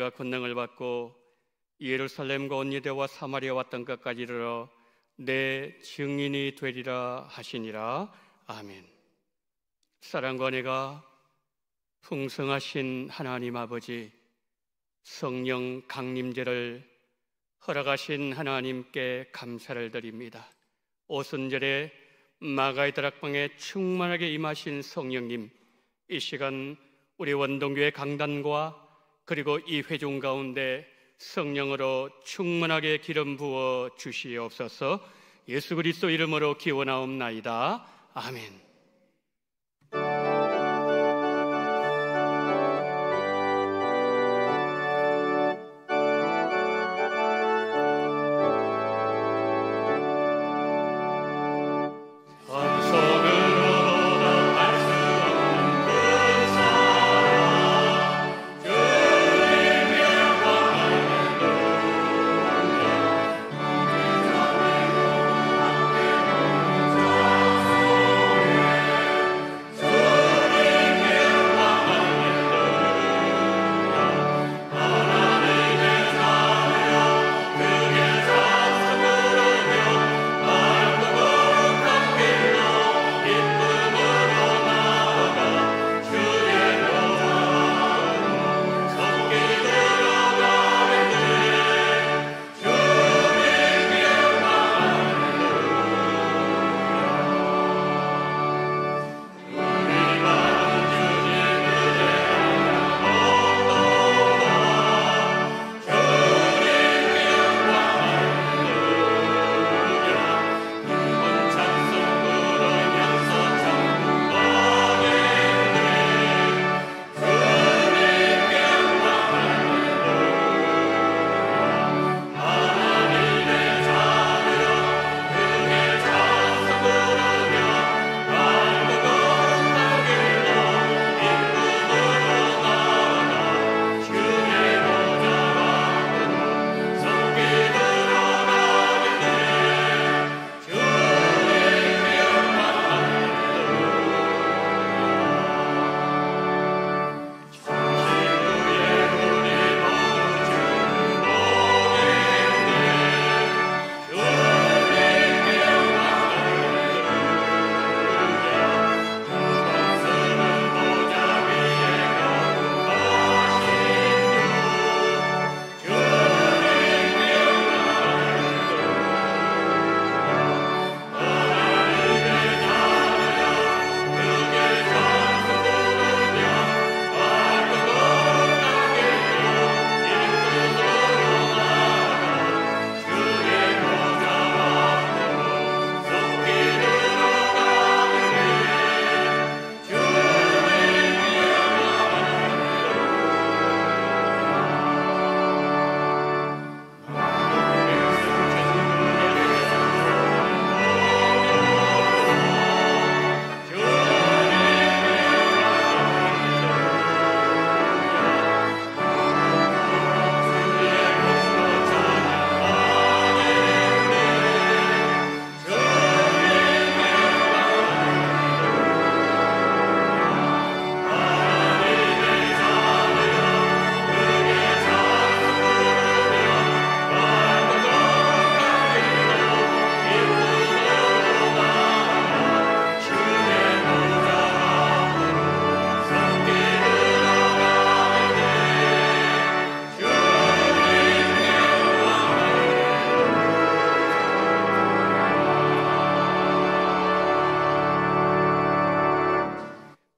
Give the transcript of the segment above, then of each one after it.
그가 권능을 받고 예루살렘과 온 유대와 사마리아 왔던 것까지 이르러 내 증인이 되리라 하시니라. 아멘. 사랑과 은혜가 풍성하신 하나님 아버지, 성령 강림제를 허락하신 하나님께 감사를 드립니다. 오순절에 마가의 다락방에 충만하게 임하신 성령님, 이 시간 우리 원동교회 강단과 그리고 이 회중 가운데 성령으로 충만하게 기름 부어 주시옵소서. 예수 그리스도 이름으로 기원하옵나이다. 아멘.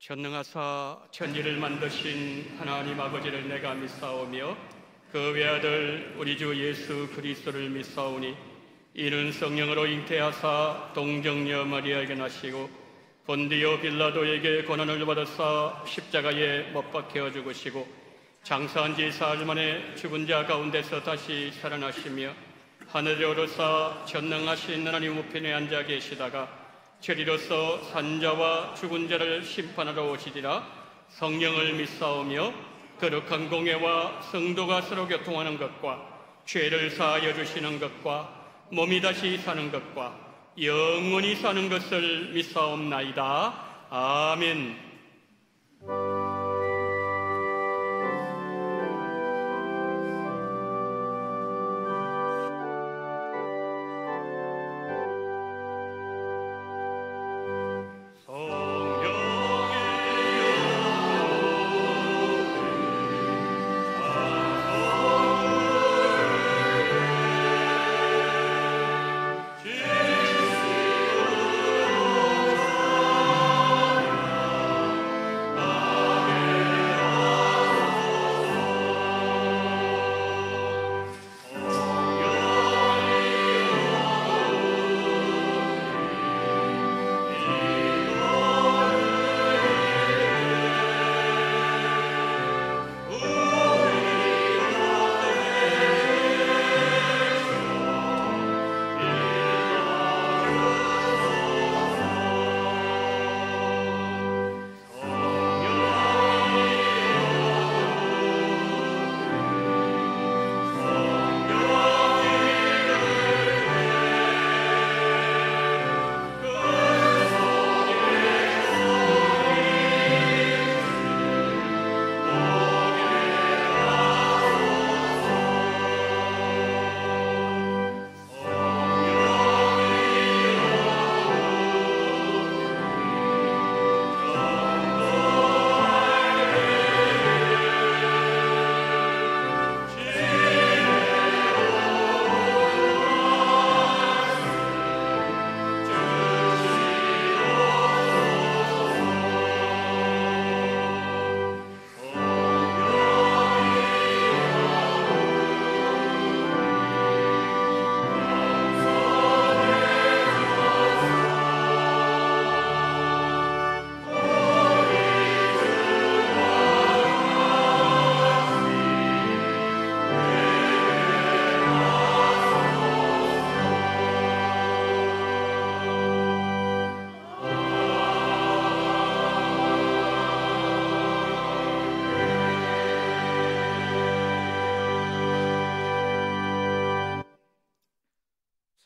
전능하사 천지를 만드신 하나님 아버지를 내가 믿사오며 그 외아들 우리 주 예수 그리스도를 믿사오니 이는 성령으로 잉태하사 동정녀 마리아에게 나시고 본디오 빌라도에게 고난을 받으사 십자가에 못 박혀 죽으시고 장사한 지 사흘 만에 죽은 자 가운데서 다시 살아나시며 하늘에 오르사 전능하신 하나님 우편에 앉아 계시다가 저리로서 산자와 죽은 자를 심판하러 오시리라. 성령을 믿사오며 거룩한 공회와 성도가 서로 교통하는 것과 죄를 사하여 주시는 것과 몸이 다시 사는 것과 영원히 사는 것을 믿사옵나이다. 아멘.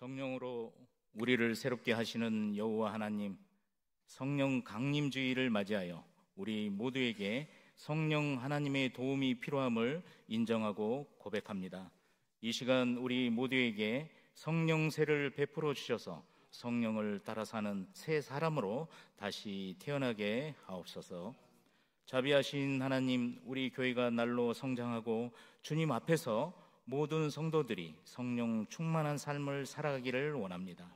성령으로 우리를 새롭게 하시는 여호와 하나님, 성령 강림주의를 맞이하여 우리 모두에게 성령 하나님의 도움이 필요함을 인정하고 고백합니다. 이 시간 우리 모두에게 성령세를 베풀어 주셔서 성령을 따라 사는 새 사람으로 다시 태어나게 하옵소서. 자비하신 하나님, 우리 교회가 날로 성장하고 주님 앞에서 모든 성도들이 성령 충만한 삶을 살아가기를 원합니다.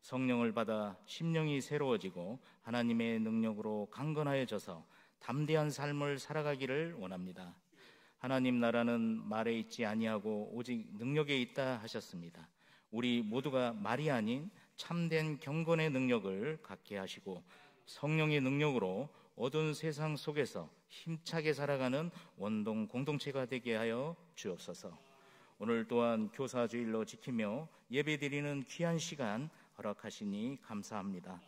성령을 받아 심령이 새로워지고 하나님의 능력으로 강건하여져서 담대한 삶을 살아가기를 원합니다. 하나님 나라는 말에 있지 아니하고 오직 능력에 있다 하셨습니다. 우리 모두가 말이 아닌 참된 경건의 능력을 갖게 하시고 성령의 능력으로 어두운 세상 속에서 힘차게 살아가는 원동 공동체가 되게 하여 주옵소서. 오늘 또한 교사주일로 지키며 예배드리는 귀한 시간 허락하시니 감사합니다.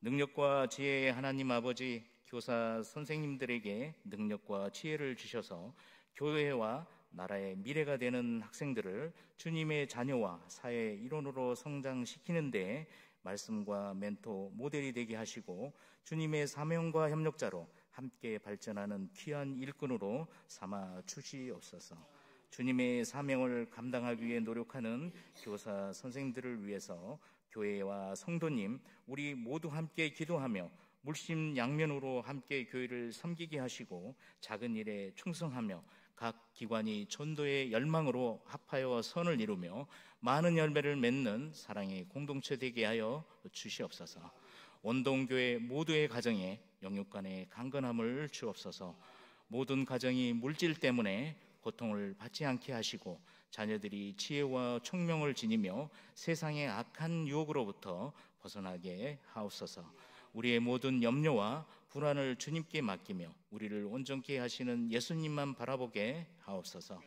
능력과 지혜의 하나님 아버지, 교사 선생님들에게 능력과 지혜를 주셔서 교회와 나라의 미래가 되는 학생들을 주님의 자녀와 사회 일원으로 성장시키는 데 말씀과 멘토, 모델이 되게 하시고 주님의 사명과 협력자로 함께 발전하는 귀한 일꾼으로 삼아 주시옵소서. 주님의 사명을 감당하기 위해 노력하는 교사 선생님들을 위해서 교회와 성도님 우리 모두 함께 기도하며 물심양면으로 함께 교회를 섬기게 하시고 작은 일에 충성하며 각 기관이 전도의 열망으로 합하여 선을 이루며 많은 열매를 맺는 사랑의 공동체 되게 하여 주시옵소서. 원동교회 모두의 가정에 영육간의 강건함을 주옵소서. 모든 가정이 물질 때문에 고통을 받지 않게 하시고 자녀들이 지혜와 총명을 지니며 세상의 악한 유혹으로부터 벗어나게 하옵소서. 우리의 모든 염려와 불안을 주님께 맡기며 우리를 온전케 하시는 예수님만 바라보게 하옵소서.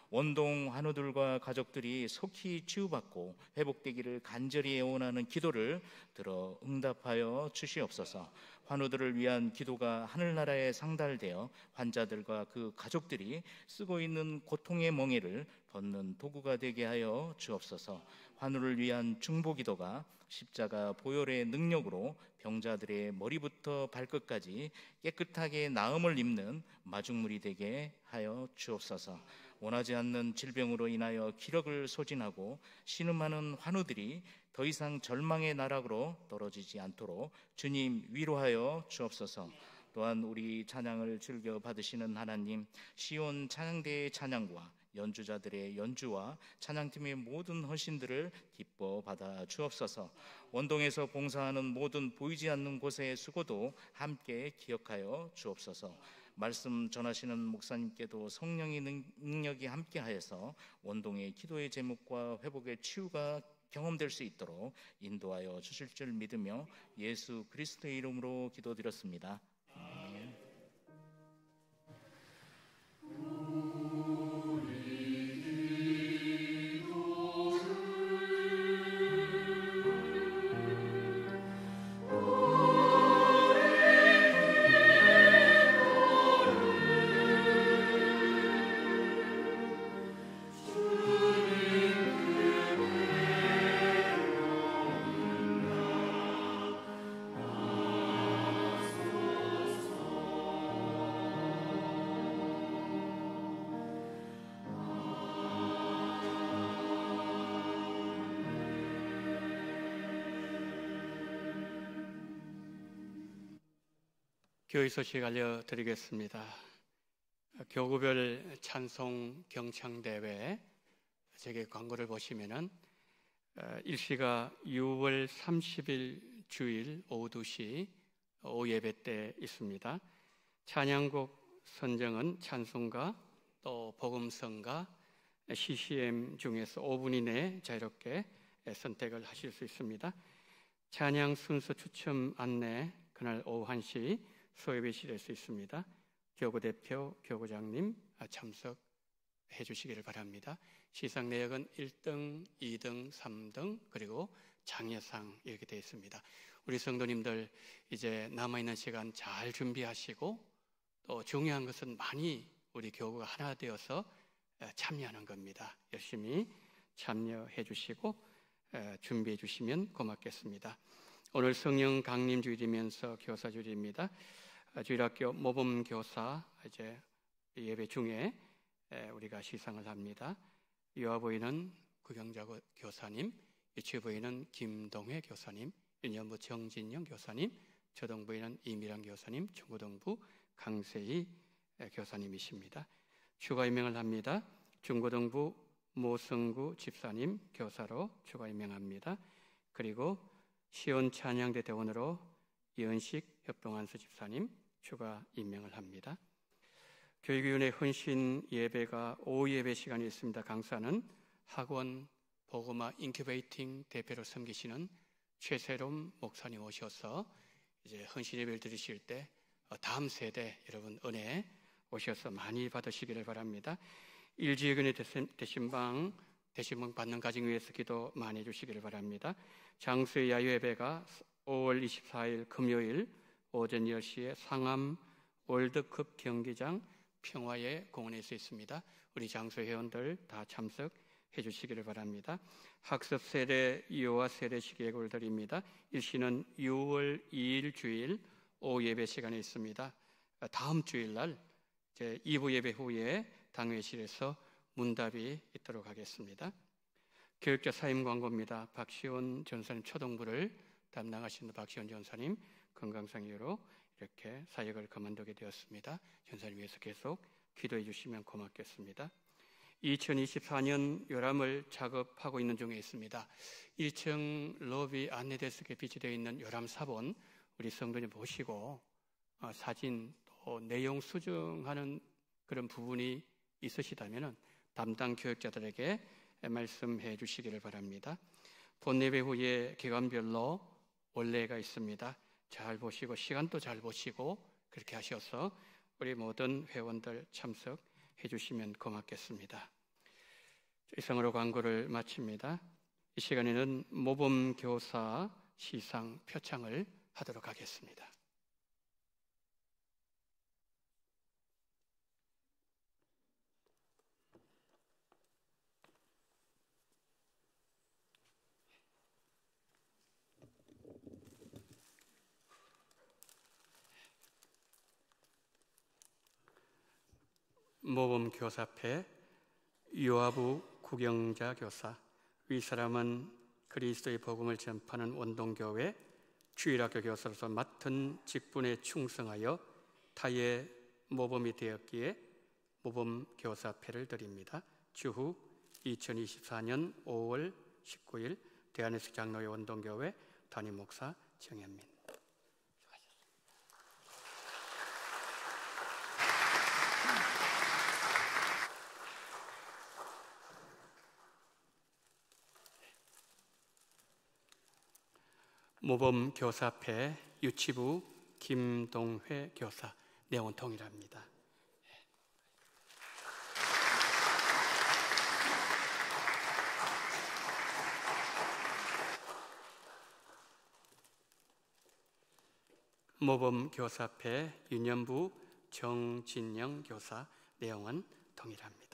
원동 환우들과 가족들이 속히 치유받고 회복되기를 간절히 애원하는 기도를 들어 응답하여 주시옵소서. 환우들을 위한 기도가 하늘나라에 상달되어 환자들과 그 가족들이 쓰고 있는 고통의 멍에를 벗는 도구가 되게 하여 주옵소서. 환우를 위한 중보기도가 십자가 보혈의 능력으로 병자들의 머리부터 발끝까지 깨끗하게 나음을 입는 마중물이 되게 하여 주옵소서. 원하지 않는 질병으로 인하여 기력을 소진하고 신음하는 환우들이 더 이상 절망의 나락으로 떨어지지 않도록 주님 위로하여 주옵소서. 또한 우리 찬양을 즐겨 받으시는 하나님, 시온 찬양대의 찬양과 연주자들의 연주와 찬양팀의 모든 헌신들을 기뻐 받아 주옵소서. 원동에서 봉사하는 모든 보이지 않는 곳의 수고도 함께 기억하여 주옵소서. 말씀 전하시는 목사님께도 성령의 능력이 함께하여서 원동의 기도의 제목과 회복의 치유가 경험될 수 있도록 인도하여 주실 줄 믿으며 예수 그리스도의 이름으로 기도드렸습니다. 아멘. 교회 소식 알려드리겠습니다. 교구별 찬송 경창대회 저기 광고를 보시면은 일시가 6월 30일 주일 오후 2시 오후 예배 때 있습니다. 찬양곡 선정은 찬송가 또 복음성가 CCM 중에서 5분 이내에 자유롭게 선택을 하실 수 있습니다. 찬양 순서 추첨 안내 그날 오후 1시 소예배실에서 있습니다. 교구 대표, 교구장님 참석해 주시기를 바랍니다. 시상 내역은 1등, 2등, 3등 그리고 장려상 이렇게 되어 있습니다. 우리 성도님들 이제 남아있는 시간 잘 준비하시고 또 중요한 것은 많이 우리 교구가 하나 되어서 참여하는 겁니다. 열심히 참여해 주시고 준비해 주시면 고맙겠습니다. 오늘 성령 강림 주일이면서 교사 주일입니다. 주일학교 모범 교사 이제 예배 중에 우리가 시상을 합니다. 유아부에는 구경자 교사님, 유치부에는 김동회 교사님, 유년부 정진영 교사님, 초등부에는 이미란 교사님, 중고등부 강세희 교사님이십니다. 추가 임명을 합니다. 중고등부 모성구 집사님 교사로 추가 임명합니다. 그리고 시온 찬양대 대원으로 이은식 협동안수 집사님 추가 임명을 합니다. 교육위원회 헌신 예배가 오후 예배 시간이 있습니다. 강사는 학원 복음화 인큐베이팅 대표로 섬기시는 최세롬 목사님 오셔서 이제 헌신 예배를 드리실 때 다음 세대 여러분 은혜 오셔서 많이 받으시기를 바랍니다. 일지의견의 대신방 받는 가정 위해서 기도 많이 해주시기를 바랍니다. 장수의 야유예배가 5월 24일 금요일 오전 10시에 상암 월드컵 경기장 평화의 공원에서 있습니다. 우리 장수 회원들 다 참석해 주시기를 바랍니다. 학습 세례 유아 세례식 예고를 드립니다. 일시는 6월 2일 주일 오후 예배 시간에 있습니다. 다음 주일날 2부 예배 후에 당회실에서 문답이 있도록 하겠습니다. 교육자 사임 광고입니다. 박시원 전사님 초등부를 담당하시는 박시원 전사님 건강상 이유로 이렇게 사역을 그만두게 되었습니다. 전사님 위해서 계속 기도해 주시면 고맙겠습니다. 2024년 요람을 작업하고 있는 중에 있습니다. 1층 로비 안내데스크에 비치되어 있는 요람 사본 우리 성도님 보시고 사진 또 내용 수정하는 그런 부분이 있으시다면 담당 교육자들에게 말씀해 주시기를 바랍니다. 본예배 후에 기간별로 원례가 있습니다. 잘 보시고 시간도 잘 보시고 그렇게 하셔서 우리 모든 회원들 참석해 주시면 고맙겠습니다. 이상으로 광고를 마칩니다. 이 시간에는 모범교사 시상 표창을 하도록 하겠습니다. 모범교사패 요아부 구경자 교사, 위 사람은 그리스도의 복음을 전파하는 원동교회 주일학교 교사로서 맡은 직분에 충성하여 타의 모범이 되었기에 모범교사패를 드립니다. 주후 2024년 5월 19일 대한예수 장로회 원동교회 담임목사 정현민. 모범교사패 유치부 김동회 교사, 내용은 동일합니다. 모범교사패 유년부 정진영 교사, 내용은 동일합니다.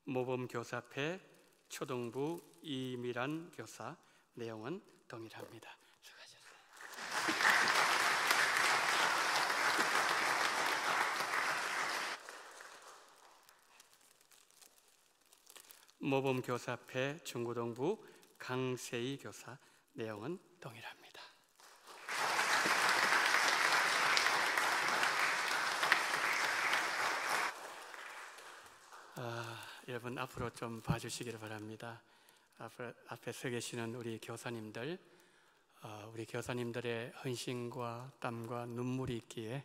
모범교사패 초등부 이미란 교사, 내용은 동일합니다. 수고하셨습니다. 모범교사패 중고등부 강세희 교사, 내용은 동일합니다. 여러분 앞으로 좀 봐주시기를 바랍니다. 앞에 서 계시는 우리 교사님들, 우리 교사님들의 헌신과 땀과 눈물이 있기에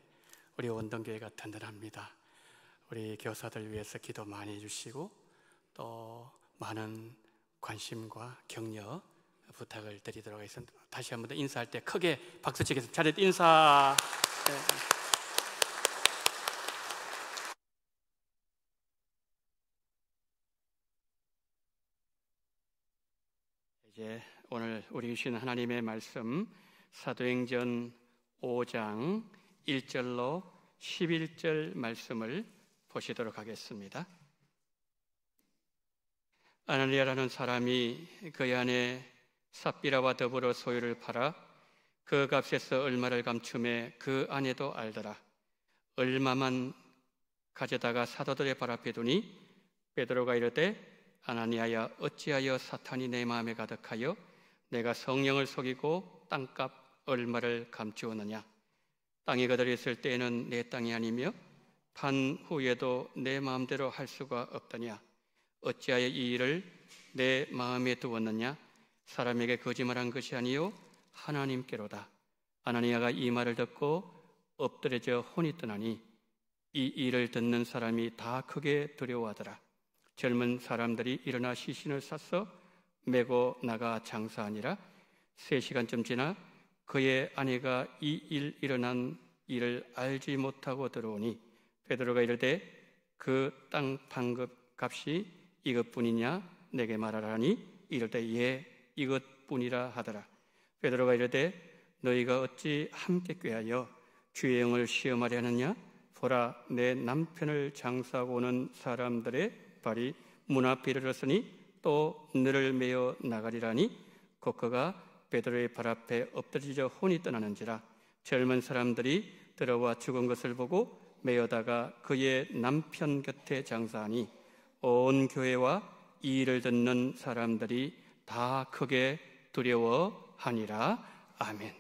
우리 원동교회가 든든합니다. 우리 교사들 위해서 기도 많이 해주시고 또 많은 관심과 격려 부탁을 드리도록 하겠습니다. 다시 한 번 더 인사할 때 크게 박수 치겠습니다. 자리에 인사. 네. 이제 오늘 우리 주신 하나님의 말씀 사도행전 5장 1절로 11절 말씀을 보시도록 하겠습니다. 아나니아라는 사람이 그의 아내 삽비라와 더불어 소유를 팔아 그 값에서 얼마를 감춤해 그 아내도 알더라. 얼마만 가져다가 사도들의 발 앞에 두니 베드로가 이르되 아나니아야, 어찌하여 사탄이 내 마음에 가득하여 내가 성령을 속이고 땅값 얼마를 감추었느냐? 땅이 그대로 있을 때에는 내 땅이 아니며 판 후에도 내 마음대로 할 수가 없더냐? 어찌하여 이 일을 내 마음에 두었느냐? 사람에게 거짓말한 것이 아니요 하나님께로다. 아나니아가 이 말을 듣고 엎드려져 혼이 떠나니 이 일을 듣는 사람이 다 크게 두려워하더라. 젊은 사람들이 일어나 시신을 쌌어 메고 나가 장사하니라. 3시간쯤 지나 그의 아내가 이 일 일어난 일을 알지 못하고 들어오니 베드로가 이르되 그 땅 판급 값이 이것뿐이냐 내게 말하라니 이르되 예 이것뿐이라 하더라. 베드로가 이르되 너희가 어찌 함께 꾀하여 주의 영을 시험하려 하느냐? 보라, 내 남편을 장사하고 오는 사람들의 발이 문 앞에 이르렀으니 또 너를 메어 나가리라니. 곧 그가 베드로의 발 앞에 엎드리져 혼이 떠나는지라. 젊은 사람들이 들어와 죽은 것을 보고 메어다가 그의 남편 곁에 장사하니 온 교회와 이 일을 듣는 사람들이 다 크게 두려워하니라. 아멘.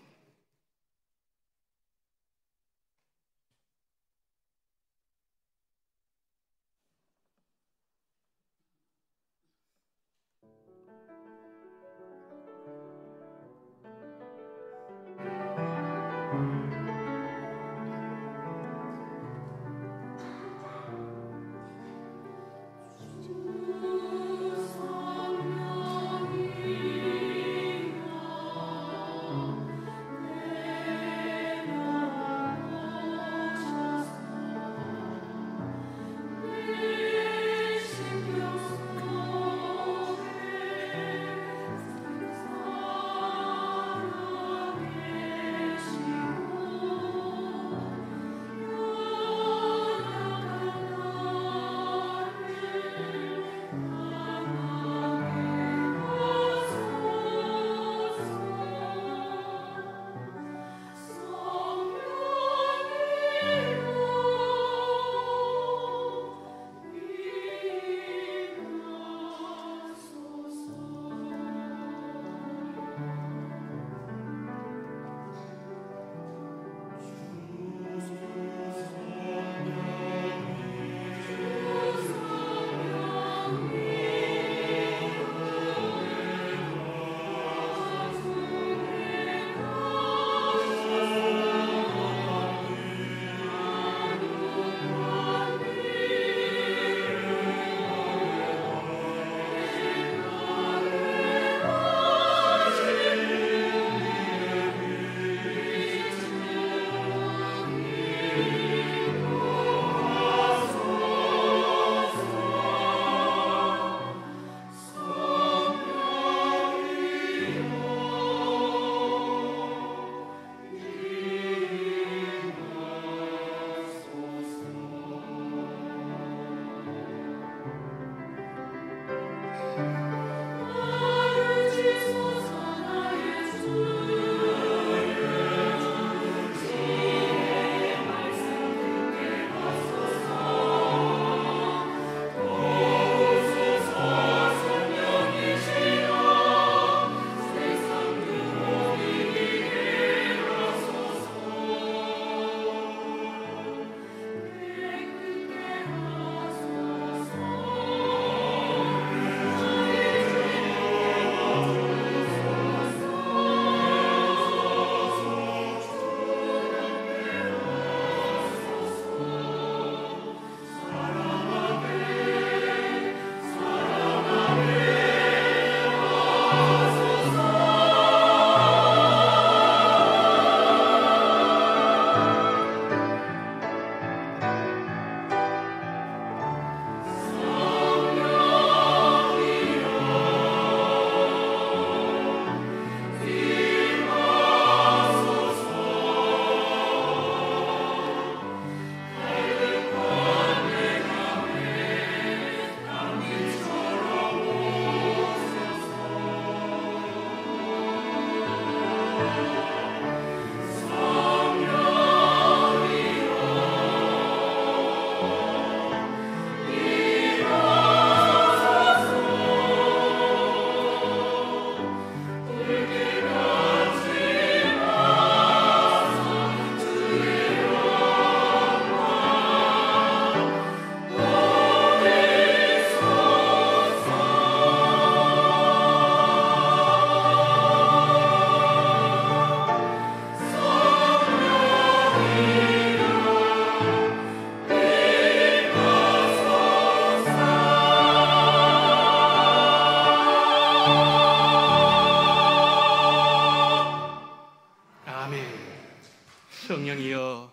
성령이여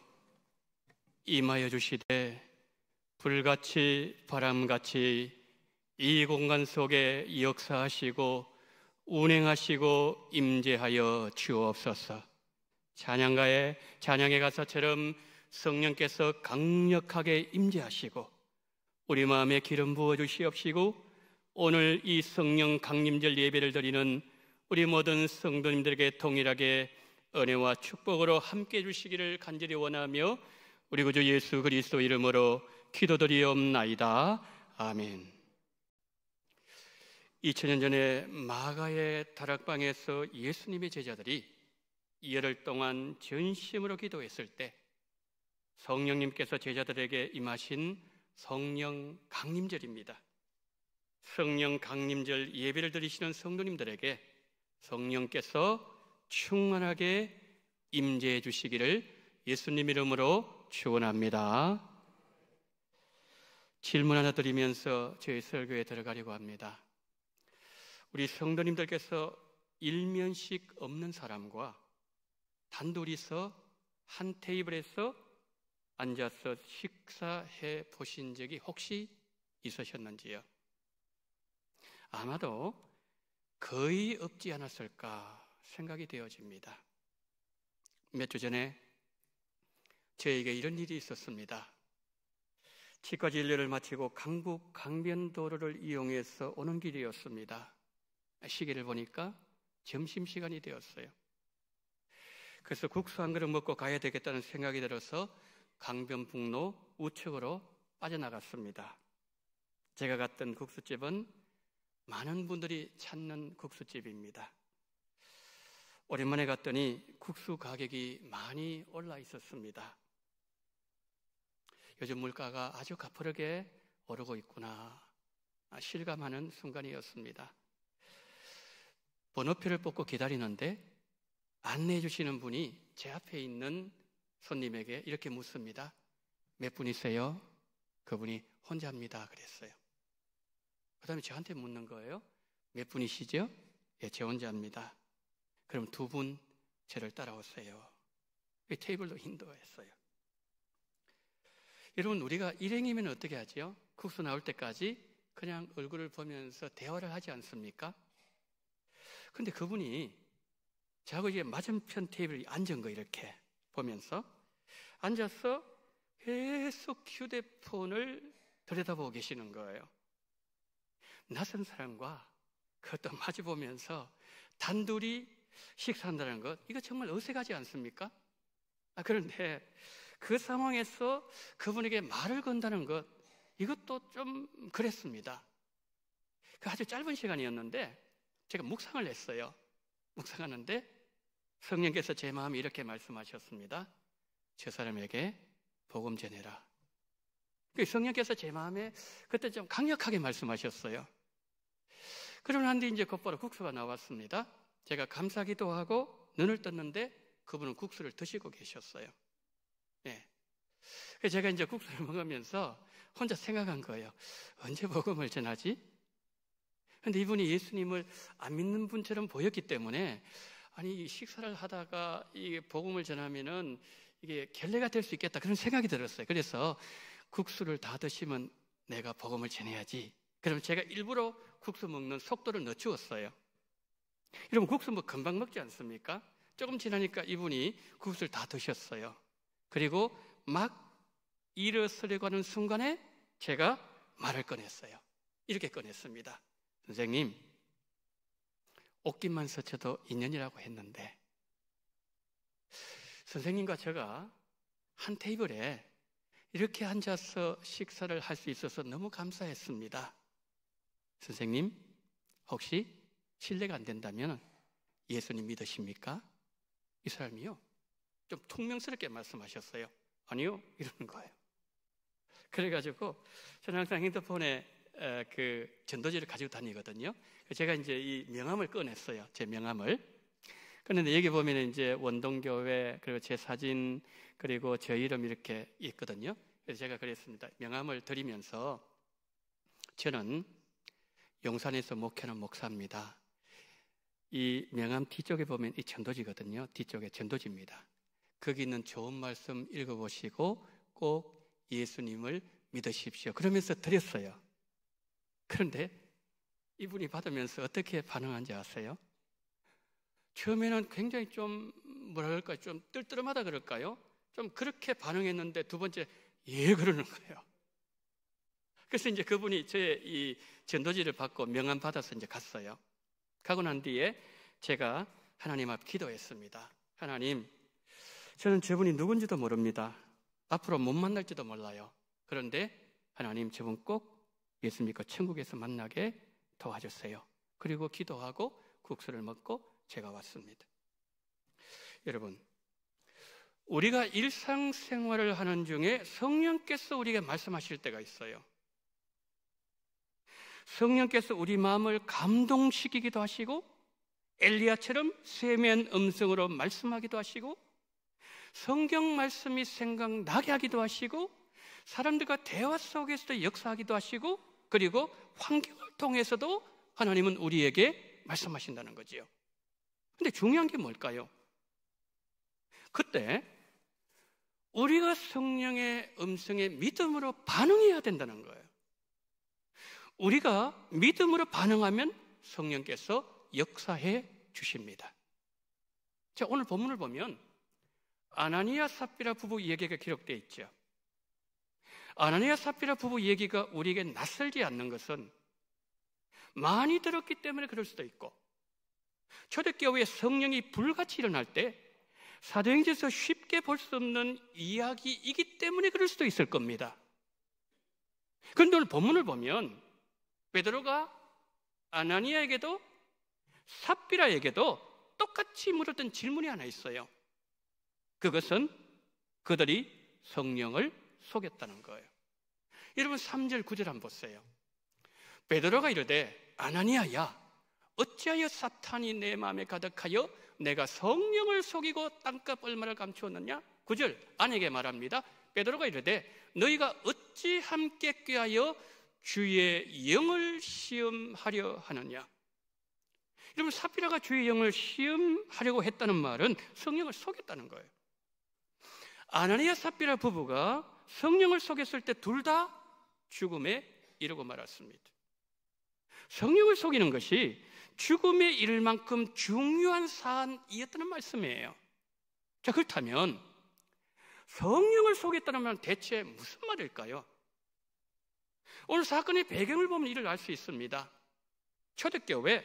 임하여 주시되 불같이 바람같이 이 공간 속에 역사하시고 운행하시고 임재하여 주옵소서. 찬양의 가사처럼 성령께서 강력하게 임재하시고 우리 마음에 기름 부어 주시옵시고 오늘 이 성령 강림절 예배를 드리는 우리 모든 성도님들에게 동일하게 은혜와 축복으로 함께해 주시기를 간절히 원하며 우리 구주 예수 그리스도 이름으로 기도드리옵나이다. 아멘. 2000년 전에 마가의 다락방에서 예수님의 제자들이 열흘 동안 전심으로 기도했을 때 성령님께서 제자들에게 임하신 성령 강림절입니다. 성령 강림절 예배를 드리시는 성도님들에게 성령께서 충만하게 임재해 주시기를 예수님 이름으로 축원합니다. 질문 하나 드리면서 저희 설교에 들어가려고 합니다. 우리 성도님들께서 일면식 없는 사람과 단둘이서 한 테이블에서 앉아서 식사해 보신 적이 혹시 있으셨는지요? 아마도 거의 없지 않았을까 생각이 되어집니다. 몇 주 전에 저에게 이런 일이 있었습니다. 치과 진료를 마치고 강북 강변도로를 이용해서 오는 길이었습니다. 시계를 보니까 점심시간이 되었어요. 그래서 국수 한 그릇 먹고 가야 되겠다는 생각이 들어서 강변북로 우측으로 빠져나갔습니다. 제가 갔던 국수집은 많은 분들이 찾는 국수집입니다. 오랜만에 갔더니 국수 가격이 많이 올라 있었습니다. 요즘 물가가 아주 가파르게 오르고 있구나 실감하는 순간이었습니다. 번호표를 뽑고 기다리는데 안내해 주시는 분이 제 앞에 있는 손님에게 이렇게 묻습니다. 몇 분이세요? 그분이 혼자입니다 그랬어요. 그 다음에 저한테 묻는 거예요. 몇 분이시죠? 예, 제 혼자입니다. 그럼 두 분 저를 따라오세요. 테이블로 인도했어요. 여러분, 우리가 일행이면 어떻게 하죠? 국수 나올 때까지 그냥 얼굴을 보면서 대화를 하지 않습니까? 근데 그분이 저하고 이제 맞은편 테이블에 앉은 거 이렇게 보면서 앉아서 계속 휴대폰을 들여다보고 계시는 거예요. 낯선 사람과 그것도 마주보면서 단둘이 식사한다는 것, 이거 정말 어색하지 않습니까? 그런데 그 상황에서 그분에게 말을 건다는 것, 이것도 좀 그랬습니다. 그 아주 짧은 시간이었는데 제가 묵상을 했어요. 묵상하는데 성령께서 제 마음에 이렇게 말씀하셨습니다. 저 사람에게 복음 전해라. 성령께서 제 마음에 그때 좀 강력하게 말씀하셨어요. 그러고 난 뒤 이제 곧바로 국수가 나왔습니다. 제가 감사기도 하고 눈을 떴는데 그분은 국수를 드시고 계셨어요. 네. 제가 이제 국수를 먹으면서 혼자 생각한 거예요. 언제 복음을 전하지? 근데 이분이 예수님을 안 믿는 분처럼 보였기 때문에 아니 식사를 하다가 이게 복음을 전하면은 이게 결례가 될 수 있겠다 그런 생각이 들었어요. 그래서 국수를 다 드시면 내가 복음을 전해야지. 그럼 제가 일부러 국수 먹는 속도를 늦추었어요. 여러분, 국수 뭐 금방 먹지 않습니까? 조금 지나니까 이분이 국수를 다 드셨어요. 그리고 막 일어서려고 하는 순간에 제가 말을 꺼냈어요. 이렇게 꺼냈습니다. 선생님, 옷깃만 스쳐도 인연이라고 했는데 선생님과 제가 한 테이블에 이렇게 앉아서 식사를 할 수 있어서 너무 감사했습니다. 선생님, 혹시 실례가 안 된다면 예수님 믿으십니까? 이 사람이요, 좀 퉁명스럽게 말씀하셨어요. 아니요, 이러는 거예요. 그래가지고 저는 항상 핸드폰에 그 전도지를 가지고 다니거든요. 제가 이제 이 명함을 꺼냈어요. 제 명함을. 그런데 여기 보면 이제 원동교회, 그리고 제 사진, 그리고 제 이름 이렇게 있거든요. 그래서 제가 그랬습니다. 명함을 드리면서 저는 용산에서 목회하는 목사입니다. 이 명함 뒤쪽에 보면 이 전도지거든요. 뒤쪽에 전도지입니다. 거기 있는 좋은 말씀 읽어보시고 꼭 예수님을 믿으십시오. 그러면서 드렸어요. 그런데 이분이 받으면서 어떻게 반응한지 아세요? 처음에는 굉장히 좀 뭐라 그럴까요? 좀 뜰뜨름하다 그럴까요? 좀 그렇게 반응했는데 두 번째 예 그러는 거예요. 그래서 이제 그분이 제 이 전도지를 받고 명함 받아서 이제 갔어요. 가고 난 뒤에 제가 하나님 앞 기도했습니다. 하나님, 저는 저분이 누군지도 모릅니다. 앞으로 못 만날지도 몰라요. 그런데 하나님, 저분 꼭 예수 믿고 천국에서 만나게 도와주세요. 그리고 기도하고 국수를 먹고 제가 왔습니다. 여러분, 우리가 일상생활을 하는 중에 성령께서 우리에게 말씀하실 때가 있어요. 성령께서 우리 마음을 감동시키기도 하시고 엘리야처럼 세미한 음성으로 말씀하기도 하시고 성경 말씀이 생각나게 하기도 하시고 사람들과 대화 속에서도 역사하기도 하시고 그리고 환경을 통해서도 하나님은 우리에게 말씀하신다는 거지요. 근데 중요한 게 뭘까요? 그때 우리가 성령의 음성에 믿음으로 반응해야 된다는 거예요. 우리가 믿음으로 반응하면 성령께서 역사해 주십니다. 자, 오늘 본문을 보면 아나니아 삽비라 부부 얘기가 기록되어 있죠. 아나니아 삽비라 부부 얘기가 우리에게 낯설지 않는 것은 많이 들었기 때문에 그럴 수도 있고 초대교회에 성령이 불같이 일어날 때 사도행전에서 쉽게 볼 수 없는 이야기이기 때문에 그럴 수도 있을 겁니다. 그런데 오늘 본문을 보면 베드로가 아나니아에게도 삽비라에게도 똑같이 물었던 질문이 하나 있어요. 그것은 그들이 성령을 속였다는 거예요. 여러분 3절 9절 한번 보세요. 베드로가 이르되 아나니아야, 어찌하여 사탄이 내 마음에 가득하여 내가 성령을 속이고 땅값 얼마를 감추었느냐? 9절 아내에게 말합니다. 베드로가 이르되 너희가 어찌 함께 꾀하여 주의 영을 시험하려 하느냐? 여러분 삽비라가 주의 영을 시험하려고 했다는 말은 성령을 속였다는 거예요. 아나니아 삽비라 부부가 성령을 속였을 때 둘 다 죽음에 이르고 말았습니다. 성령을 속이는 것이 죽음에 이를 만큼 중요한 사안이었다는 말씀이에요. 자, 그렇다면 성령을 속였다는 말은 대체 무슨 말일까요? 오늘 사건의 배경을 보면 이를 알 수 있습니다. 초대교회,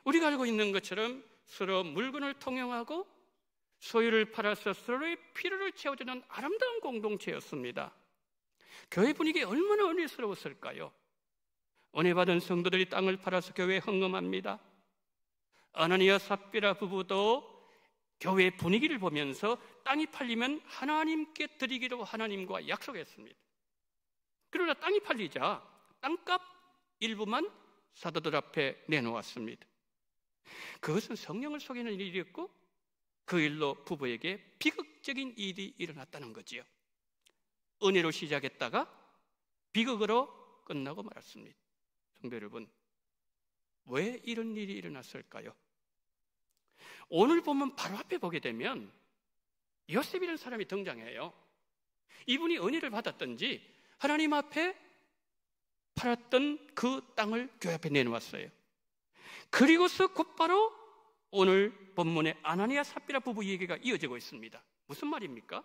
우리가 알고 있는 것처럼 서로 물건을 통용하고 소유를 팔아서 서로의 필요를 채워주는 아름다운 공동체였습니다. 교회 분위기 얼마나 은혜스러웠을까요? 은혜 받은 성도들이 땅을 팔아서 교회에 헌금합니다. 아나니아 삽비라 부부도 교회 분위기를 보면서 땅이 팔리면 하나님께 드리기로 하나님과 약속했습니다. 그러나 땅이 팔리자 땅값 일부만 사도들 앞에 내놓았습니다. 그것은 성령을 속이는 일이었고 그 일로 부부에게 비극적인 일이 일어났다는 거지요. 은혜로 시작했다가 비극으로 끝나고 말았습니다. 성도 여러분, 왜 이런 일이 일어났을까요? 오늘 보면 바로 앞에 보게 되면 요셉이라는 사람이 등장해요. 이분이 은혜를 받았던지 하나님 앞에 팔았던 그 땅을 교회 앞에 내놓았어요. 그리고서 곧바로 오늘 본문의 아나니아 삽비라 부부 얘기가 이어지고 있습니다. 무슨 말입니까?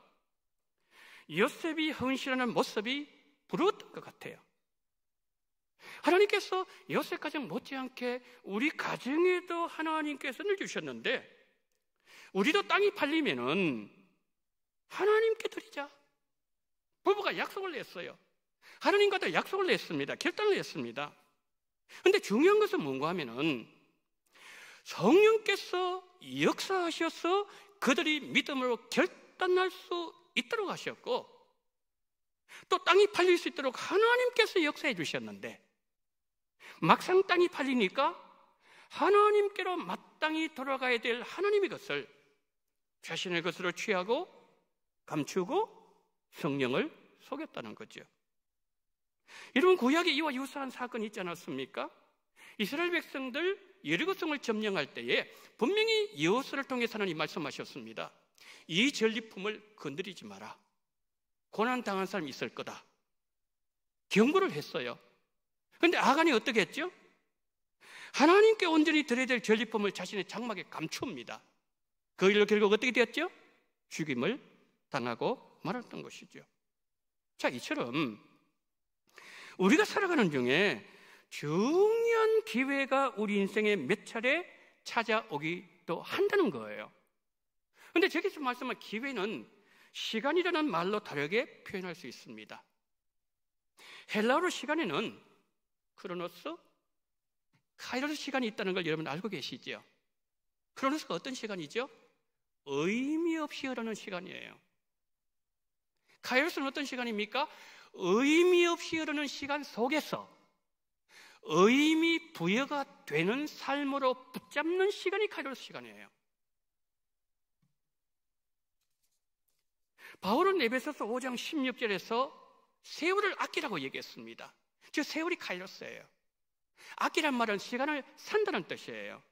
요셉이 헌신하는 모습이 부러웠던 것 같아요. 하나님께서 요셉 가정 못지않게 우리 가정에도 하나님께서 늘 주셨는데 우리도 땅이 팔리면은 하나님께 드리자. 부부가 약속을 냈어요. 하나님과도 약속을 냈습니다. 결단을 했습니다. 그런데 중요한 것은 뭔가 하면은 성령께서 역사하셔서 그들이 믿음으로 결단할 수 있도록 하셨고, 또 땅이 팔릴 수 있도록 하나님께서 역사해 주셨는데, 막상 땅이 팔리니까 하나님께로 마땅히 돌아가야 될 하나님의 것을 자신의 것으로 취하고 감추고 성령을 속였다는 거죠. 여러분, 구약에 이와 유사한 사건이 있지 않았습니까? 이스라엘 백성들 여리고성을 점령할 때에 분명히 여호수아를 통해서 하나님 말씀하셨습니다. 이 전리품을 건드리지 마라. 고난당한 사람이 있을 거다. 경고를 했어요. 그런데 아간이 어떻게 했죠? 하나님께 온전히 드려야 될 전리품을 자신의 장막에 감춥니다. 그 일로 결국 어떻게 되었죠? 죽임을 당하고 말았던 것이죠. 자, 이처럼 우리가 살아가는 중에 중요한 기회가 우리 인생에 몇 차례 찾아오기도 한다는 거예요. 그런데 저기서 말씀한 기회는 시간이라는 말로 다르게 표현할 수 있습니다. 헬라어로 시간에는 크로노스, 카이로스 시간이 있다는 걸 여러분 알고 계시죠? 크로노스가 어떤 시간이죠? 의미 없이 흐르는 시간이에요. 카이로스는 어떤 시간입니까? 의미 없이 흐르는 시간 속에서 의미 부여가 되는 삶으로 붙잡는 시간이 카이로스 시간이에요. 바울은 에베소서 5장 16절에서 세월을 아끼라고 얘기했습니다. 즉 세월이 카이로스예요. 아끼란 말은 시간을 산다는 뜻이에요.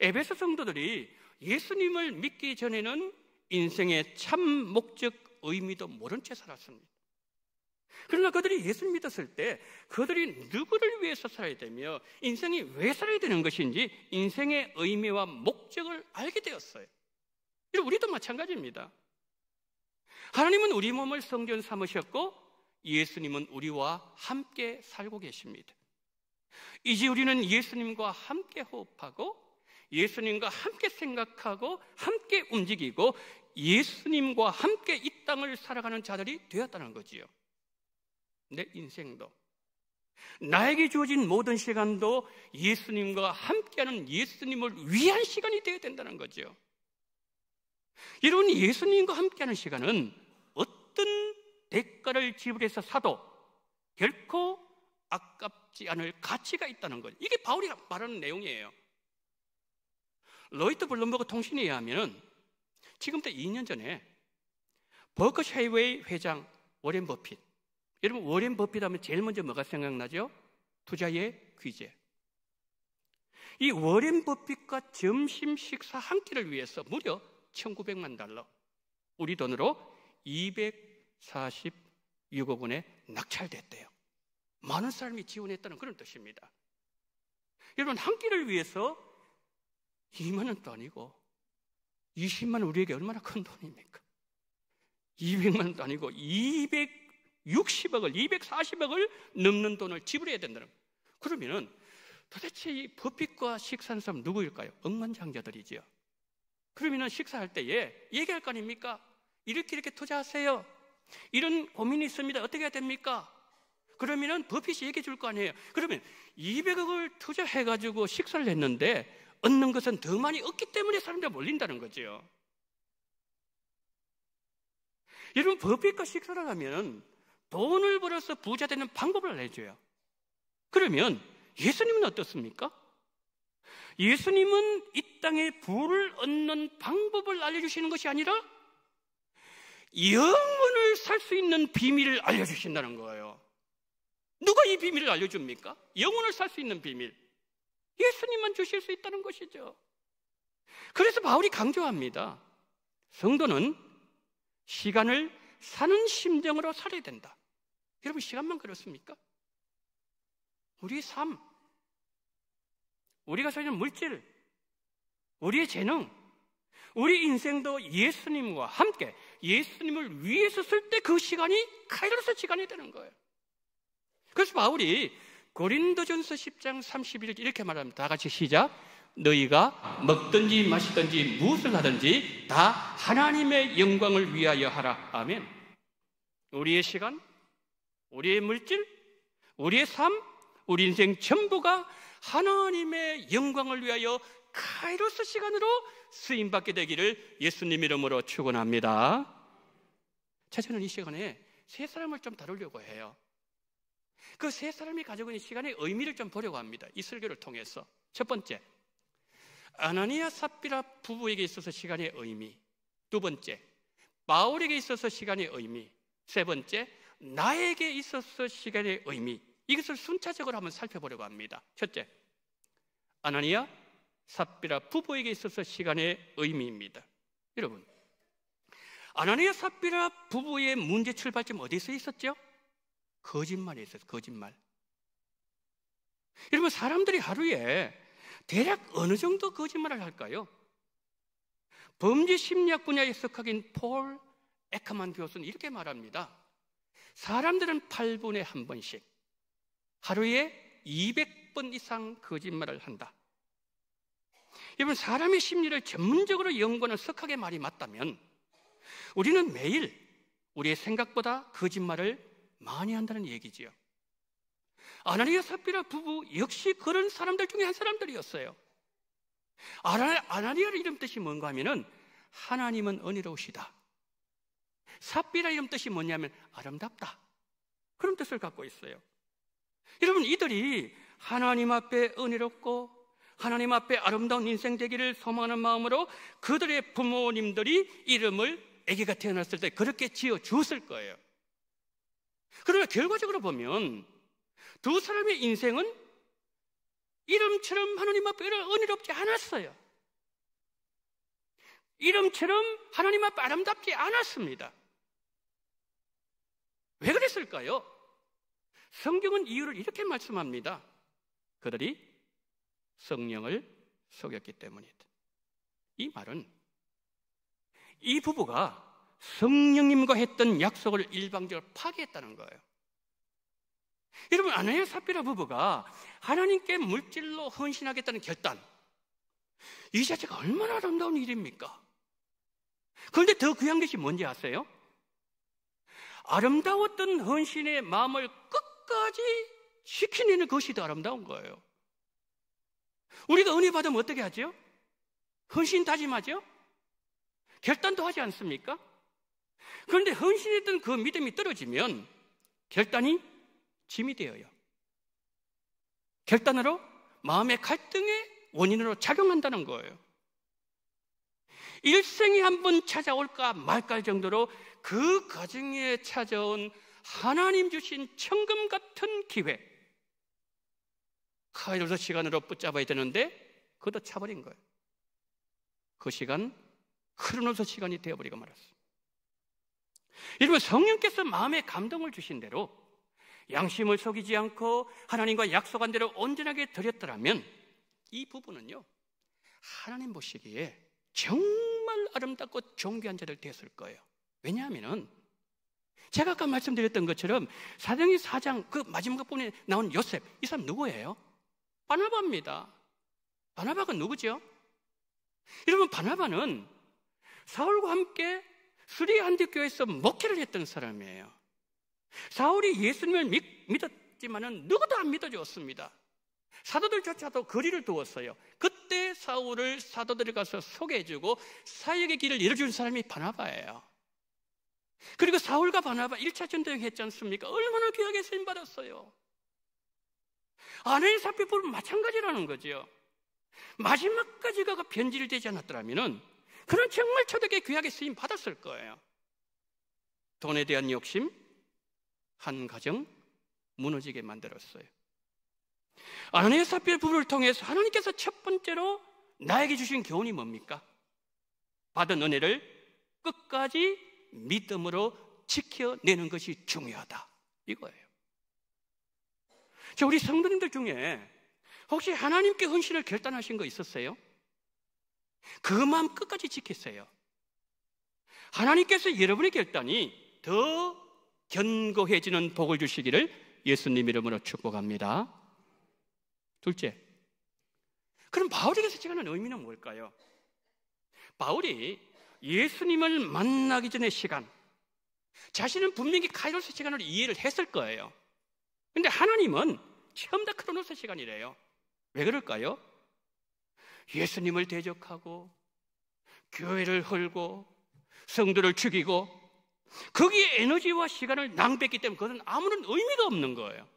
에베소 성도들이 예수님을 믿기 전에는 인생의 참 목적, 의미도 모른 채 살았습니다. 그러나 그들이 예수를 믿었을 때 그들이 누구를 위해서 살아야 되며 인생이 왜 살아야 되는 것인지 인생의 의미와 목적을 알게 되었어요. 우리도 마찬가지입니다. 하나님은 우리 몸을 성전 삼으셨고 예수님은 우리와 함께 살고 계십니다. 이제 우리는 예수님과 함께 호흡하고 예수님과 함께 생각하고 함께 움직이고 예수님과 함께 이 땅을 살아가는 자들이 되었다는 거지요. 내 인생도, 나에게 주어진 모든 시간도 예수님과 함께하는 예수님을 위한 시간이 되어야 된다는 거죠. 여러분, 예수님과 함께하는 시간은 어떤 대가를 지불해서 사도 결코 아깝지 않을 가치가 있다는 거죠. 이게 바울이 말하는 내용이에요. 로이터 블룸버그 통신에 의하면 지금부터 2년 전에 버크셔웨이 회장 워렌 버핏, 여러분 워렌 버핏 하면 제일 먼저 뭐가 생각나죠? 투자의 귀재. 이 워렌 버핏과 점심 식사 한 끼를 위해서 무려 $1,900만, 우리 돈으로 246억 원에 낙찰됐대요. 많은 사람이 지원했다는 그런 뜻입니다. 여러분, 한 끼를 위해서 2만 원도 아니고 20만 원, 우리에게 얼마나 큰 돈입니까? 200만 원도 아니고 260억을, 240억을 넘는 돈을 지불해야 된다는 거예요. 그러면은 도대체 이 버핏과 식사하는 사람 누구일까요? 억만장자들이죠. 그러면은 식사할 때에 얘기할 거 아닙니까? 이렇게 투자하세요. 이런 고민이 있습니다. 어떻게 해야 됩니까? 그러면은 버핏이 얘기해 줄 거 아니에요. 그러면 200억을 투자해가지고 식사를 했는데 얻는 것은 더 많이 얻기 때문에 사람들이 몰린다는 거죠. 여러분, 버핏과 식사를 하면 돈을 벌어서 부자 되는 방법을 알려줘요. 그러면 예수님은 어떻습니까? 예수님은 이 땅에 부를 얻는 방법을 알려주시는 것이 아니라 영원을 살 수 있는 비밀을 알려주신다는 거예요. 누가 이 비밀을 알려줍니까? 영원을 살 수 있는 비밀. 예수님만 주실 수 있다는 것이죠. 그래서 바울이 강조합니다. 성도는 시간을 사는 심정으로 살아야 된다. 여러분, 시간만 그렇습니까? 우리의 삶, 우리가 사는 물질, 우리의 재능, 우리 인생도 예수님과 함께 예수님을 위해서 쓸 때 그 시간이 카이로스 시간이 되는 거예요. 그래서 바울이 고린도전서 10장 31절 이렇게 말합니다. 다 같이 시작. 너희가 먹든지 마시든지 무엇을 하든지 다 하나님의 영광을 위하여 하라. 아멘. 우리의 시간, 우리의 물질, 우리의 삶, 우리 인생 전부가 하나님의 영광을 위하여 카이로스 시간으로 쓰임받게 되기를 예수님 이름으로 축원합니다. 자, 저는 이 시간에 세 사람을 좀 다루려고 해요. 그 세 사람이 가지고 있는 시간의 의미를 좀 보려고 합니다. 이 설교를 통해서. 첫 번째, 아나니아 삽비라 부부에게 있어서 시간의 의미. 두 번째, 바울에게 있어서 시간의 의미. 세 번째, 나에게 있어서 시간의 의미. 이것을 순차적으로 한번 살펴보려고 합니다. 첫째, 아나니아 삽비라 부부에게 있어서 시간의 의미입니다. 여러분, 아나니아 삽비라 부부의 문제 출발점 어디서 있었죠? 거짓말에 있었어요. 거짓말. 여러분, 사람들이 하루에 대략 어느 정도 거짓말을 할까요? 범죄 심리학 분야에 속하긴 폴 에커만 교수는 이렇게 말합니다. 사람들은 8분에 한 번씩 하루에 200번 이상 거짓말을 한다. 여러분, 사람의 심리를 전문적으로 연구하는 석학의 말이 맞다면 우리는 매일 우리의 생각보다 거짓말을 많이 한다는 얘기지요. 아나니아 삽비라 부부 역시 그런 사람들 중에 한 사람들이었어요. 아나니아의 이름 뜻이 뭔가 하면은 하나님은 은혜로우시다. 삽비라 이름 뜻이 뭐냐면 아름답다. 그런 뜻을 갖고 있어요. 여러분, 이들이 하나님 앞에 은혜롭고 하나님 앞에 아름다운 인생 되기를 소망하는 마음으로 그들의 부모님들이 이름을 아기가 태어났을 때 그렇게 지어 주었을 거예요. 그러나 결과적으로 보면 두 사람의 인생은 이름처럼 하나님 앞에 은혜롭지 않았어요. 이름처럼 하나님 앞에 아름답지 않았습니다. 왜 그랬을까요? 성경은 이유를 이렇게 말씀합니다. 그들이 성령을 속였기 때문이다. 이 말은 이 부부가 성령님과 했던 약속을 일방적으로 파기했다는 거예요. 여러분, 아나니아 삽비라 부부가 하나님께 물질로 헌신하겠다는 결단, 이 자체가 얼마나 아름다운 일입니까? 그런데 더 귀한 것이 뭔지 아세요? 아름다웠던 헌신의 마음을 끝까지 지켜내는 것이 더 아름다운 거예요. 우리가 은혜 받으면 어떻게 하죠? 헌신 다짐하죠? 결단도 하지 않습니까? 그런데 헌신했던 그 믿음이 떨어지면 결단이 짐이 되어요. 결단으로 마음의 갈등의 원인으로 작용한다는 거예요. 일생에 한 번 찾아올까 말까 할 정도로 그 가정에 찾아온 하나님 주신 천금 같은 기회, 카이로스 시간으로 붙잡아야 되는데 그것도 차버린 거예요. 그 시간 크로노스 시간이 되어버리고 말았어요. 여러분, 성령께서 마음에 감동을 주신 대로 양심을 속이지 않고 하나님과 약속한 대로 온전하게 드렸더라면 이 부부는요, 하나님 보시기에 정말 아름답고 존귀한 자들 되었을 거예요. 왜냐하면 제가 아까 말씀드렸던 것처럼 사도행전 4장 그 마지막 부분에 나온 요셉, 이 사람 누구예요? 바나바입니다. 바나바가 누구죠? 여러분, 바나바는 사울과 함께 수리아 안디옥교회에서 목회를 했던 사람이에요. 사울이 예수님을 믿었지만은 누구도 안 믿어주었습니다. 사도들조차도 거리를 두었어요. 그때 사울을 사도들이 가서 소개해주고 사역의 길을 열어준 사람이 바나바예요. 그리고 사울과 바나바 1차 전도행 했지 않습니까? 얼마나 귀하게 쓰임받았어요. 아나니아 삽비라 부부는 마찬가지라는 거죠. 마지막까지 그가 변질되지 않았더라면 그는 정말 초대교회 귀하게 쓰임 받았을 거예요. 돈에 대한 욕심, 한 가정 무너지게 만들었어요. 아나니아 삽비라 부부를 통해서 하나님께서 첫 번째로 나에게 주신 교훈이 뭡니까? 받은 은혜를 끝까지 믿음으로 지켜내는 것이 중요하다, 이거예요. 자, 우리 성도님들 중에 혹시 하나님께 헌신을 결단하신 거 있었어요? 그 마음 끝까지 지키세요. 하나님께서 여러분의 결단이 더 견고해지는 복을 주시기를 예수님 이름으로 축복합니다. 둘째, 그럼 바울에게서 제가는 의미는 뭘까요? 바울이 예수님을 만나기 전의 시간, 자신은 분명히 카이로스 시간으로 이해를 했을 거예요. 근데 하나님은 처음 다 크로노스 시간이래요. 왜 그럴까요? 예수님을 대적하고 교회를 헐고 성도를 죽이고 거기에 에너지와 시간을 낭비했기 때문에 그것은 아무런 의미가 없는 거예요.